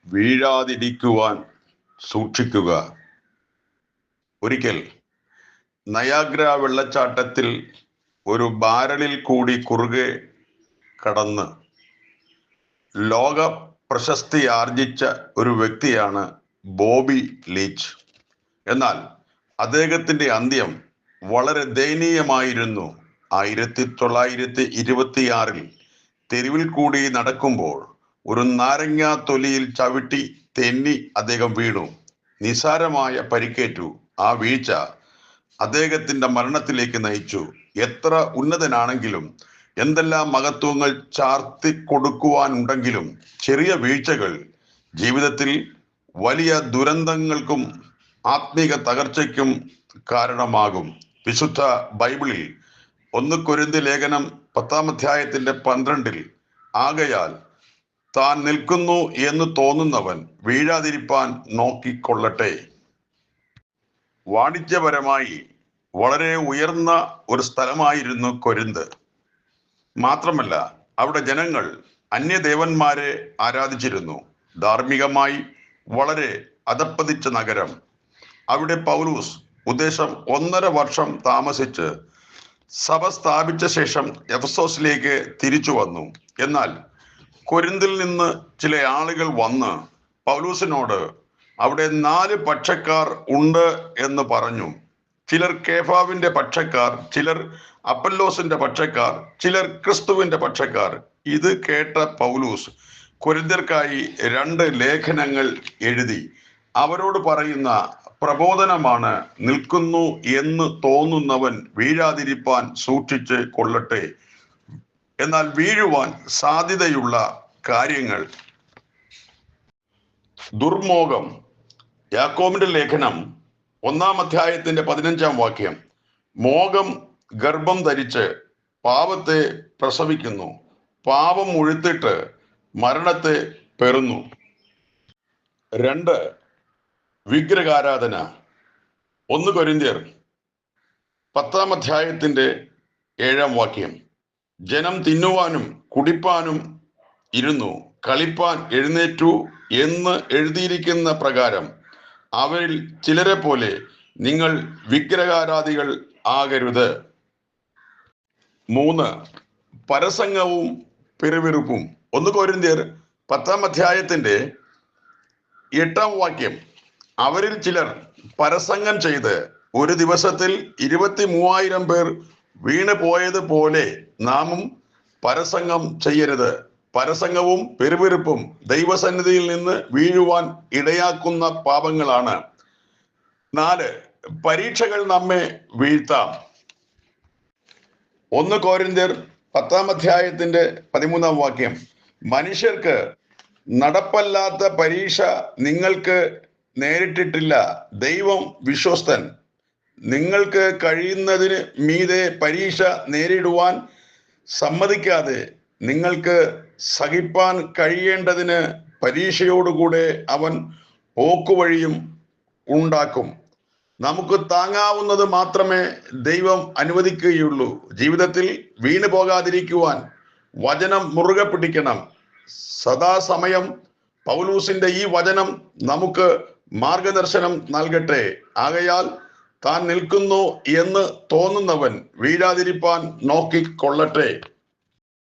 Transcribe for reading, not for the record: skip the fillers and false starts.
വീഴാതിരിക്കുവാൻ സൂക്ഷിക്കുക. ഒരിക്കൽ നയാഗ്ര വെള്ളച്ചാട്ടത്തിൽ ഒരു ബാരലിൽ കൂടി കുറുകെ കടന്ന് ലോക പ്രശസ്തി ആർജിച്ച ഒരു വ്യക്തിയാണ് ബോബി ലീച്ച്. എന്നാൽ അദ്ദേഹത്തിന്റെ അന്ത്യം വളരെ ദയനീയമായിരുന്നു. 1926 തെരുവിൽ കൂടി നടക്കുമ്പോൾ ഒരു നാരങ്ങ തൊലിയിൽ ചവിട്ടി തെന്നി അദ്ദേഹം വീണു. നിസാരമായ പരിക്കേറ്റു. ആ വീഴ്ച അദ്ദേഹത്തിന്റെ മരണത്തിലേക്ക് നയിച്ചു. എത്ര ഉന്നതനാണെങ്കിലും, എന്തെല്ലാം മഹത്വങ്ങൾ ചാർത്തി കൊടുക്കുവാനുണ്ടെങ്കിലും, ചെറിയ വീഴ്ചകൾ ജീവിതത്തിൽ വലിയ ദുരന്തങ്ങൾക്കും ആത്മീക തകർച്ചയ്ക്കും കാരണമാകും. വിശുദ്ധ ബൈബിളിൽ 1 കൊരിന്ത്യർ ലേഖനം 10-ാം അധ്യായത്തിന്റെ 12 ആകയാൽ താൻ നിൽക്കുന്നു എന്ന് തോന്നുന്നവൻ വീഴാതിരിപ്പാൻ നോക്കിക്കൊള്ളട്ടെ. വാണിജ്യപരമായി വളരെ ഉയർന്ന ഒരു സ്ഥലമായിരുന്നു കൊരിന്ത്. മാത്രമല്ല, അവിടെ ജനങ്ങൾ അന്യദേവന്മാരെ ആരാധിച്ചിരുന്നു. ധാർമ്മികമായി വളരെ അധപ്പതിച്ച നഗരം. അവിടെ പൗലൂസ് ഉദ്ദേശം 1.5 വർഷം താമസിച്ച് സഭ സ്ഥാപിച്ച ശേഷം എഫെസോസിലേക്ക് തിരിച്ചു വന്നു. എന്നാൽ കൊരിന്തിൽ നിന്ന് ചില ആളുകൾ വന്ന് പൗലൂസിനോട് അവിടെ 4 പക്ഷക്കാർ ഉണ്ട് എന്ന് പറഞ്ഞു. ചിലർ കേഫാവിന്റെ പക്ഷക്കാർ, ചിലർ അപ്പല്ലോസിന്റെ പക്ഷക്കാർ, ചിലർ ക്രിസ്തുവിന്റെ പക്ഷക്കാർ. ഇത് കേട്ട പൗലൂസ് കൊരിന്ത്യർക്കായി 2 ലേഖനങ്ങൾ എഴുതി. അവരോട് പറയുന്ന പ്രബോധനമാണ്: നിൽക്കുന്നു എന്ന് തോന്നുന്നവൻ വീഴാതിരിപ്പാൻ സൂക്ഷിച്ച് കൊള്ളട്ടെ. എന്നാൽ വീഴുവാൻ സാധ്യതയുള്ള കാര്യങ്ങൾ. ദുർമോഹം. യാക്കോബിന്റെ ലേഖനം 1-ാം അധ്യായത്തിന്റെ 15-ാം വാക്യം: മോഹം ഗർഭം ധരിച്ച് പാപത്തെ പ്രസവിക്കുന്നു, പാപം ഉഴുത്തിട്ട് മരണത്തെ പെറുന്നു. 2. വിഗ്രഹാരാധന. 1 കൊരിന്ത്യർ 10-ാം അധ്യായത്തിന്റെ 7-ാം വാക്യം: ജനം തിന്നുവാനും കുടിപ്പാനും ഇരുന്നു, കളിപ്പാൻ എഴുന്നേറ്റു എന്ന് എഴുതിയിരിക്കുന്ന പ്രകാരം അവരിൽ ചിലരെ പോലെ നിങ്ങൾ വിഗ്രഹാരാധികൾ ആകരുത്. 3. പരസംഗവും പിറുപിറുപ്പും. 1 കൊരിന്ത്യർ 10-ാം അധ്യായത്തിന്റെ 8-ാം വാക്യം: അവരിൽ ചിലർ പരസംഗം ചെയ്ത് ഒരു ദിവസത്തിൽ 23,000 പേർ വീണ് പോയതുപോലെ നാമും പരസംഗം ചെയ്യരുത്. പരസംഗവും പിറുപിറുപ്പും ദൈവസന്നിധിയിൽ നിന്ന് വീഴുവാൻ ഇടയാക്കുന്ന പാപങ്ങളാണ്. 4. പരീക്ഷകൾ നമ്മെ വീഴ്ത്താം. 1 കൊരിന്ത്യർ 10-ാം അധ്യായത്തിന്റെ 13-ാം വാക്യം: മനുഷ്യർക്ക് നടപ്പല്ലാത്ത പരീക്ഷ നിങ്ങൾക്ക് നേരിട്ടിട്ടില്ല. ദൈവം വിശ്വസ്തൻ. നിങ്ങൾക്ക് കഴിയുന്നതിന് മീതെ പരീക്ഷ നേരിടുവാൻ സമ്മതിക്കാതെ നിങ്ങൾക്ക് സഹിപ്പാൻ കഴിയേണ്ടതിന് പരീക്ഷയോടുകൂടെ അവൻ പോക്കുവഴിയും ഉണ്ടാക്കും. നമുക്ക് താങ്ങാവുന്നത് മാത്രമേ ദൈവം അനുവദിക്കുകയുള്ളൂ. ജീവിതത്തിൽ വീണു പോകാതിരിക്കുവാൻ വചനം മുറുകെ പിടിക്കണം. സദാസമയം പൗലൂസിന്റെ ഈ വചനം നമുക്ക് മാർഗദർശനം നൽകട്ടെ. ആകയാൽ താൻ നിൽക്കുന്നു എന്ന് തോന്നുന്നവൻ വീഴാതിരിപ്പാൻ നോക്കിക്കൊള്ളട്ടെ.